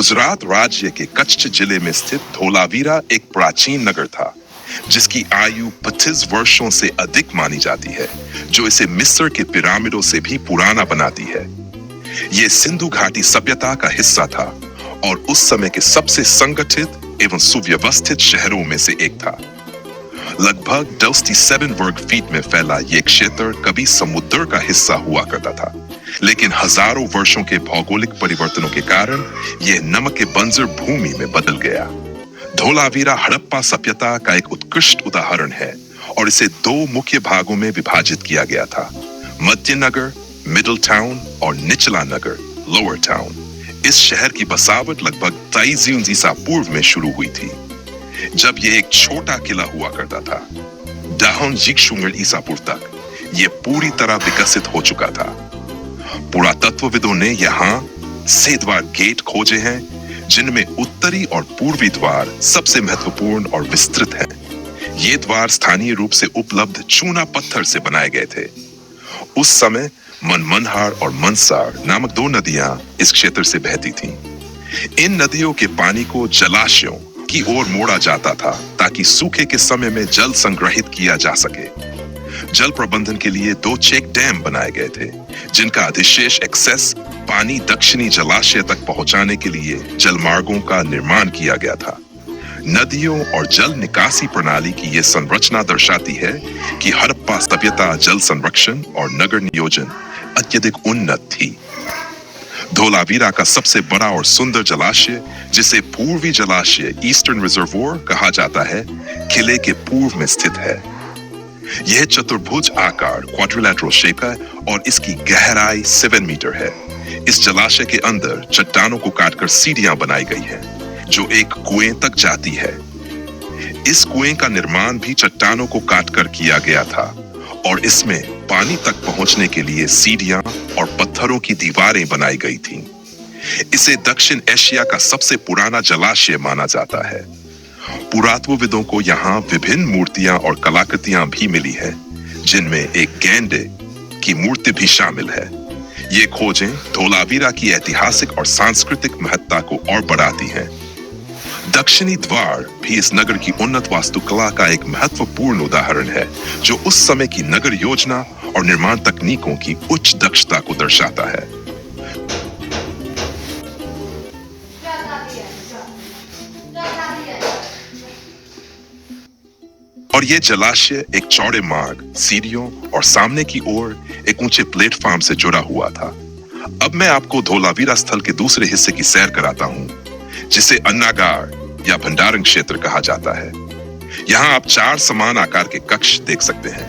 गुजरात राज्य के कच्छ जिले में स्थित धोलावीरा एक प्राचीन नगर था, जिसकी आयु 25 वर्षों से अधिक मानी जाती है, जो इसे मिस्र के पिरामिडों से भी पुराना बनाती है। ये सिंधु घाटी सभ्यता का हिस्सा था और उस समय के सबसे संगठित एवं सुव्यवस्थित शहरों में से एक था। लगभग 27 वर्ग फीट में फैला ये क्षेत्र कभी समुद्र का हिस्सा हुआ करता था, लेकिन हजारों वर्षों के भौगोलिक परिवर्तनों के कारण यह नमक के बंजर भूमि में बदल गया। धोलावीरा हड़प्पा सभ्यता का एक उत्कृष्ट उदाहरण है और इसे 2 मुख्य भागों में विभाजित किया गया था, मध्य नगर मिडिल टाउन और निचला नगर लोअर टाउन। इस शहर की बसावट लगभग 23 ईसा पूर्व में शुरू हुई थी, जब यह एक छोटा किला हुआ करता था। दाहन ईसा पूर्व तक यह पूरी तरह विकसित हो चुका था। पुरातत्वविदों ने यहाँ से द्वार गेट खोजे हैं, जिनमें उत्तरी और पूर्वी द्वार सबसे महत्वपूर्ण और विस्तृत हैं। ये द्वार स्थानीय रूप से उपलब्ध चूना पत्थर से बनाए गए थे। उस समय मनमनहार और मनसार नामक 2 नदियां इस क्षेत्र से बहती थीं। इन नदियों के पानी को जलाशयों की ओर मोड़ा जाता था ताकि सूखे के समय में जल संग्रहित किया जा सके। जल प्रबंधन के लिए 2 चेक डैम बनाए गए थे, जिनका अधिशेष एक्सेस पानी दक्षिणी जलाशय तक पहुंचाने के लिए जलमार्गों का निर्माण किया गया था। नदियों और जल निकासी प्रणाली की यह संरचना दर्शाती है कि हड़प्पा सभ्यता जल संरक्षण और नगर नियोजन अत्यधिक उन्नत थी। धोलावीरा का सबसे बड़ा और सुंदर जलाशय, जिसे पूर्वी जलाशय ईस्टर्न रिजर्वोयर कहा जाता है, किले के पूर्व में स्थित है। यह चतुर्भुज आकार क्वाड्रिलैटरल शेप है और इसकी गहराई 7 मीटर है। इस जलाशय के अंदर चट्टानों को काटकर सीढ़ियां बनाई गई हैं, जो एक कुएं तक जाती है। इस कुएं का निर्माण भी चट्टानों को काटकर किया गया था और इसमें पानी तक पहुंचने के लिए सीढ़ियां और पत्थरों की दीवारें बनाई गई थीं। इसे दक्षिण एशिया का सबसे पुराना जलाशय माना जाता है। पुरातत्वविदों को यहाँ विभिन्न मूर्तियां और कलाकृतियां भी मिली है, जिनमें एक गैंडे की मूर्ति भी शामिल है। ये खोजें धोलावीरा की ऐतिहासिक और सांस्कृतिक महत्ता को और बढ़ाती हैं। दक्षिणी द्वार भी इस नगर की उन्नत वास्तुकला का एक महत्वपूर्ण उदाहरण है, जो उस समय की नगर योजना और निर्माण तकनीकों की उच्च दक्षता को दर्शाता है। और ये जलाशय एक चौड़े मार्ग, सीढ़ियों और सामने की ओर एक ऊंचे प्लेटफॉर्म से जुड़ा हुआ था। अब मैं आपको धोलावीरा स्थल के दूसरे हिस्से की सैर कराता हूँ, जिसे अन्नागार या भंडारण क्षेत्र कहा जाता है। यहाँ आप 4 समान आकार के कक्ष देख सकते हैं,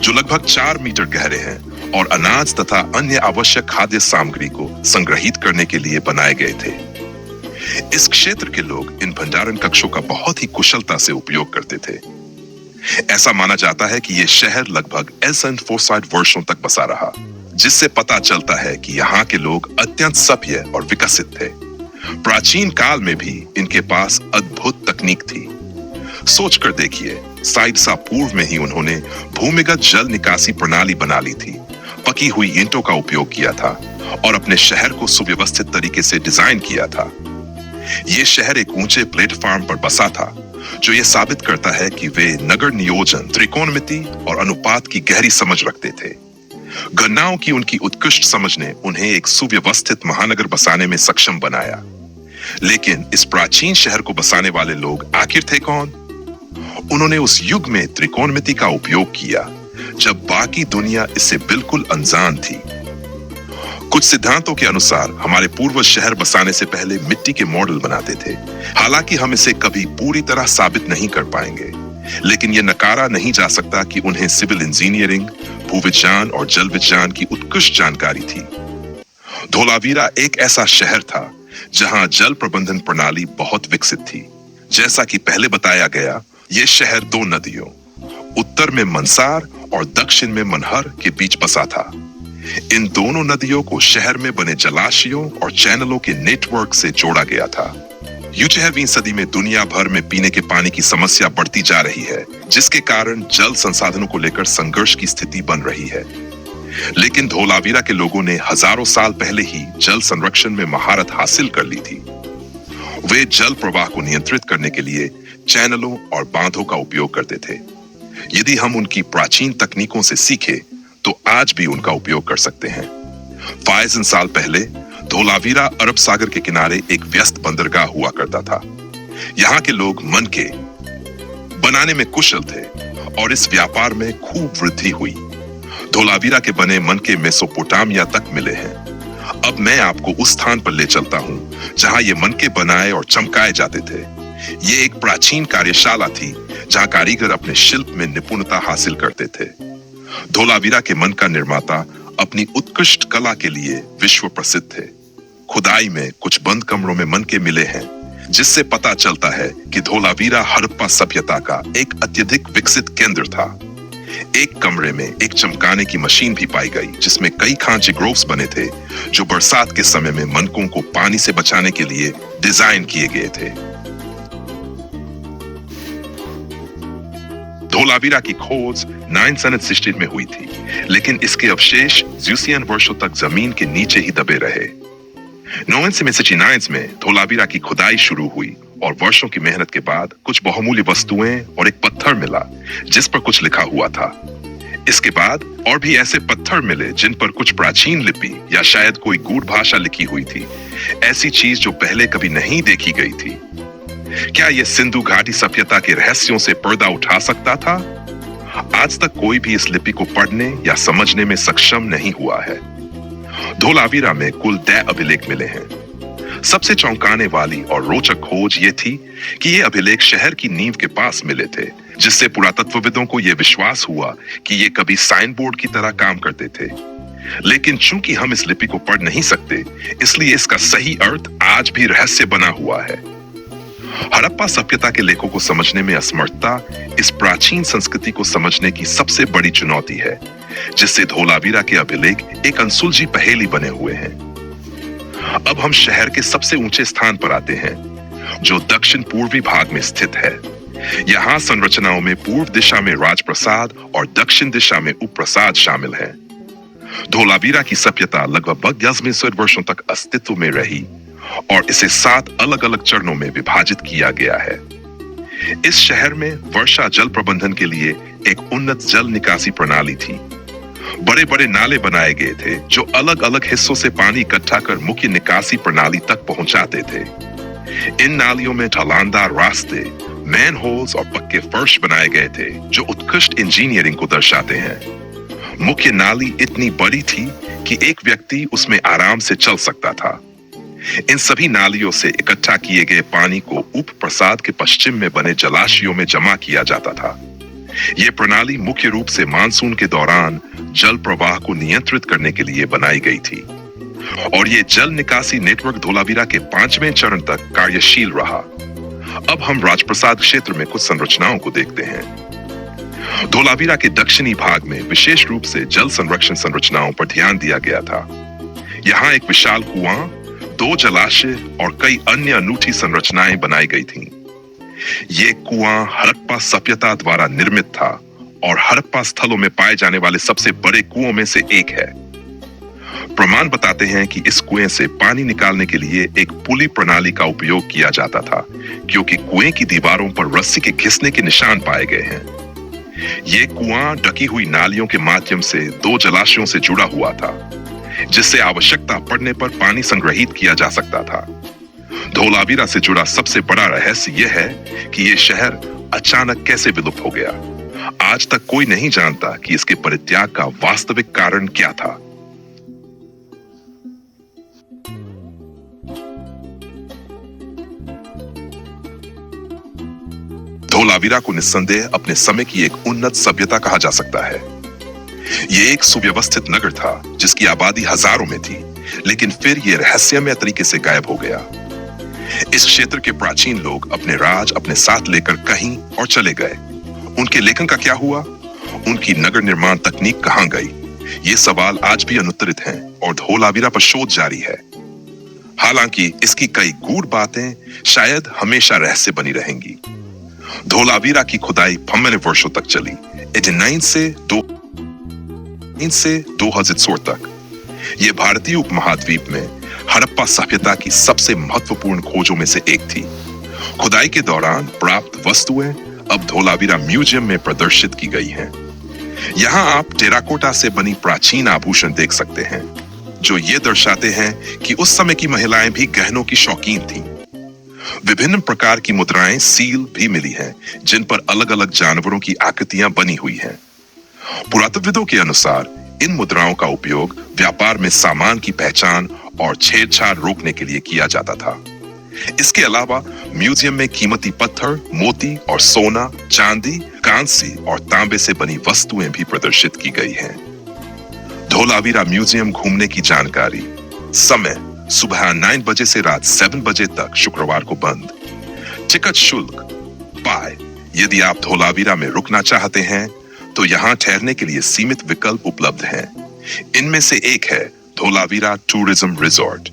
जो लगभग 4 मीटर गहरे हैं और अनाज तथा अन्य आवश्यक खाद्य सामग्री को संग्रहित करने के लिए बनाए गए थे। इस क्षेत्र के लोग इन भंडारण कक्षों का बहुत ही कुशलता से उपयोग करते थे। ऐसा माना जाता है कि यह शहर लगभग 1400 वर्षों तक बसा रहा, जिससे पता चलता है कि यहाँ के लोग अत्यंत सभ्य और विकसित थे। प्राचीन काल में भी इनके पास अद्भुत तकनीक थी। सोचकर देखिए, साइडसा पूर्व में ही उन्होंने भूमिगत जल निकासी प्रणाली बना ली थी, पकी हुई ईंटों का उपयोग किया था और अपने शहर को सुव्यवस्थित तरीके से डिजाइन किया था। यह शहर एक ऊंचे प्लेटफॉर्म पर बसा था, जो यह साबित करता है कि वे नगर नियोजन, त्रिकोणमिति और अनुपात की गहरी समझ रखते थे। गणनाओं की उनकी उत्कृष्ट समझ ने उन्हें एक सुव्यवस्थित महानगर बसाने में सक्षम बनाया। लेकिन इस प्राचीन शहर को बसाने वाले लोग आखिर थे कौन? उन्होंने उस युग में त्रिकोणमिति का उपयोग किया, जब बाकी दुनिया इससे बिल्कुल अनजान थी। कुछ सिद्धांतों के अनुसार हमारे पूर्वज शहर बसाने से पहले मिट्टी के मॉडल बनाते थे। हालांकि हम इसे कभी पूरी तरह साबित नहीं कर पाएंगे, लेकिन यह नकारा नहीं जा सकता कि उन्हें सिविल इंजीनियरिंग, भूविज्ञान और जल विज्ञान की उत्कृष्ट जानकारी थी। धोलावीरा एक ऐसा शहर था जहां जल प्रबंधन प्रणाली बहुत विकसित थी। जैसा कि पहले बताया गया, यह शहर 2 नदियों, उत्तर में मनसार और दक्षिण में मनहर के बीच बसा था। इन दोनों नदियों को शहर में बने जलाशयों और चैनलों के नेटवर्क से जोड़ा गया था। 18वीं सदी में दुनिया भर में पीने के पानी की समस्या बढ़ती जा रही है, जिसके कारण जल संसाधनों को लेकर संघर्ष की स्थिति बन रही है। लेकिन धोलावीरा के लोगों ने हजारों साल पहले ही जल संरक्षण में महारत हासिल कर ली थी। वे जल प्रवाह को नियंत्रित करने के लिए चैनलों और बांधों का उपयोग करते थे। यदि हम उनकी प्राचीन तकनीकों से सीखे तो आज भी उनका उपयोग कर सकते हैं। 5000 साल पहले धोलावीरा अरब सागर के किनारे एक व्यस्त बंदरगाह हुआ करता था। यहाँ के लोग मनके बनाने में कुशल थे और इस व्यापार में खूब वृद्धि हुई। धोलावीरा के बने मनके मेसोपोटामिया तक मिले हैं। अब मैं आपको उस स्थान पर ले चलता हूँ जहाँ ये मनके बनाए और चमकाए जाते थे। ये एक प्राचीन कार्यशाला थी जहाँ कारीगर अपने शिल्प में निपुणता हासिल करते थे। धोलावीरा के मनका निर्माता अपनी उत्कृष्ट कला के लिए विश्व प्रसिद्ध थे। खुदाई में कुछ बंद कमरों में मनके मिले हैं, जिससे पता चलता है कि धोलावीरा हड़प्पा सभ्यता का एक अत्यधिक विकसित केंद्र था। एक कमरे में एक चमकाने की मशीन भी पाई गई, जिसमें कई खांचे ग्रोव्स बने थे जो बरसात के समय में मनकों को पानी से बचाने के लिए डिजाइन किए गए थे। धोलावीरा की खोज 960 में हुई थी, लेकिन इसके अवशेष ज्यूसियन वर्षों तक जमीन के नीचे ही दबे रहे। 969 में धोलावीरा की खुदाई शुरू हुई और वर्षों की मेहनत के बाद कुछ बहुमूल्य वस्तुएं और एक पत्थर मिला जिस पर कुछ लिखा हुआ था। इसके बाद और भी ऐसे पत्थर मिले जिन पर कुछ प्राचीन लिपि या शायद कोई गूढ़ भाषा लिखी हुई थी, ऐसी चीज जो पहले कभी नहीं देखी गई थी। क्या यह सिंधु घाटी सभ्यता के रहस्यों से पर्दा उठा सकता था? आज तक कोई भी इस लिपि को पढ़ने या समझने में सक्षम नहीं हुआ है। धोलावीरा में कुल 10 अभिलेख मिले हैं। सबसे चौंकाने वाली और रोचक खोज ये थी कि ये अभिलेख शहर की नींव के पास मिले थे, जिससे पुरातत्वविदों को यह विश्वास हुआ कि ये कभी साइन बोर्ड की तरह काम करते थे। लेकिन चूंकि हम इस लिपि को पढ़ नहीं सकते, इसलिए इसका सही अर्थ आज भी रहस्य बना हुआ है। हड़प्पा सभ्यता के लेखों को समझने में असमर्थता इस प्राचीन संस्कृति को समझने की सबसे बड़ी चुनौती है, जिससे धोलावीरा के अभिलेख एक अनसुलझी पहेली बने हुए हैं। अब हम शहर के सबसे ऊंचे स्थान पर आते हैं, जो दक्षिण पूर्वी भाग में स्थित है। यहाँ संरचनाओं में पूर्व दिशा में राजप्रसाद और दक्षिण दिशा में उपप्रसाद शामिल है। धोलावीरा की सभ्यता लगभग 10,000 वर्षों तक अस्तित्व में रही और इसे 7 अलग अलग चरणों में विभाजित किया गया है। इस शहर में वर्षा जल प्रबंधन के लिए एक उन्नत जल निकासी प्रणाली थी। बड़े बड़े नाले बनाए गए थे जो अलग अलग हिस्सों से पानी इकट्ठा कर मुख्य निकासी प्रणाली तक पहुंचाते थे। इन नालियों में ढलानदार रास्ते, मैनहोल्स और पक्के फर्श बनाए गए थे जो उत्कृष्ट इंजीनियरिंग को दर्शाते हैं। मुख्य नाली इतनी बड़ी थी कि एक व्यक्ति उसमें आराम से चल सकता था। इन सभी नालियों से इकट्ठा किए गए पानी को उप प्रसाद के पश्चिम में बने जलाशयों में जमा किया जाता था। यह प्रणाली मुख्य रूप से मानसून के दौरान जल प्रवाह को नियंत्रित करने के लिए बनाई गई थी और यह जल निकासी नेटवर्क धोलावीरा के 5वें चरण तक कार्यशील रहा। अब हम राजप्रसाद क्षेत्र में कुछ संरचनाओं को देखते हैं। धोलावीरा के दक्षिणी भाग में विशेष रूप से जल संरक्षण संरचनाओं पर ध्यान दिया गया था। यहाँ एक विशाल कुआं, 2 जलाशय और कई अन्य अनूठी संरचनाएं बनाई गई थीं। ये कुआं हड़प्पा सभ्यता द्वारा निर्मित था और हड़प्पा स्थलों में पाए जाने वाले सबसे बड़े कुओं में से एक है। प्रमाण बताते हैं कि इस कुएं से पानी निकालने के लिए एक पुली प्रणाली का उपयोग किया जाता था, क्योंकि कुएं की दीवारों पर रस्सी के घिसने के निशान पाए गए हैं। ये कुआं ढकी हुई नालियों के माध्यम से 2 जलाशयों से जुड़ा हुआ था, जिससे आवश्यकता पड़ने पर पानी संग्रहित किया जा सकता था। धोलावीरा से जुड़ा सबसे बड़ा रहस्य यह है कि यह शहर अचानक कैसे विलुप्त हो गया। आज तक कोई नहीं जानता कि इसके परित्याग का वास्तविक कारण क्या था। धोलावीरा को निस्संदेह अपने समय की एक उन्नत सभ्यता कहा जा सकता है। यह एक सुव्यवस्थित नगर था जिसकी आबादी हजारों में थी, लेकिन फिर यह रहस्यमय तरीके से गायब हो गया। इस क्षेत्र के प्राचीन लोग अपने राज अपने साथ लेकर कहीं और चले गए। उनके लेखन का क्या हुआ? उनकी नगर निर्माण तकनीक कहां गई? ये सवाल आज भी अनुत्तरित हैं और धोलावीरा पर शोध जारी है। हालांकि इसकी कई गूढ़ बातें शायद हमेशा रहस्य बनी रहेंगी। धोलावीरा की खुदाई 5 वर्षों तक चली, 89 से 2016 तक। यह भारतीय उपमहाद्वीप में हड़प्पा सभ्यता की सबसे महत्वपूर्ण खोजों में से एक थी। खुदाई के दौरान प्राप्त वस्तुएं अब धोलावीरा म्यूजियम में प्रदर्शित की गई हैं। यहाँ आप टेराकोटा से बनी प्राचीन आभूषण देख सकते हैं, जो ये दर्शाते हैं कि उस समय की महिलाएं भी गहनों की शौकीन थीं। विभिन्न प्रकार की मुद्राएं सील भी मिली हैं, जिन पर अलग अलग जानवरों की आकृतियां बनी हुई हैं। पुरातत्वविदों के अनुसार इन मुद्राओं का उपयोग व्यापार में सामान की पहचान और छेड़छाड़ रोकने के लिए किया जाता था। इसके अलावा म्यूजियम में कीमती पत्थर, मोती और सोना, चांदी, कांस्य और तांबे से बनी वस्तुएं भी प्रदर्शित की गई हैं। धोलावीरा म्यूजियम घूमने की जानकारी। समय सुबह 9 बजे से रात 7 बजे तक, शुक्रवार को बंद। टिकट शुल्क पाए। यदि आप धोलावीरा में रुकना चाहते हैं तो यहाँ ठहरने के लिए सीमित विकल्प उपलब्ध हैं। इनमें से एक है धोलावीरा टूरिज्म रिजॉर्ट।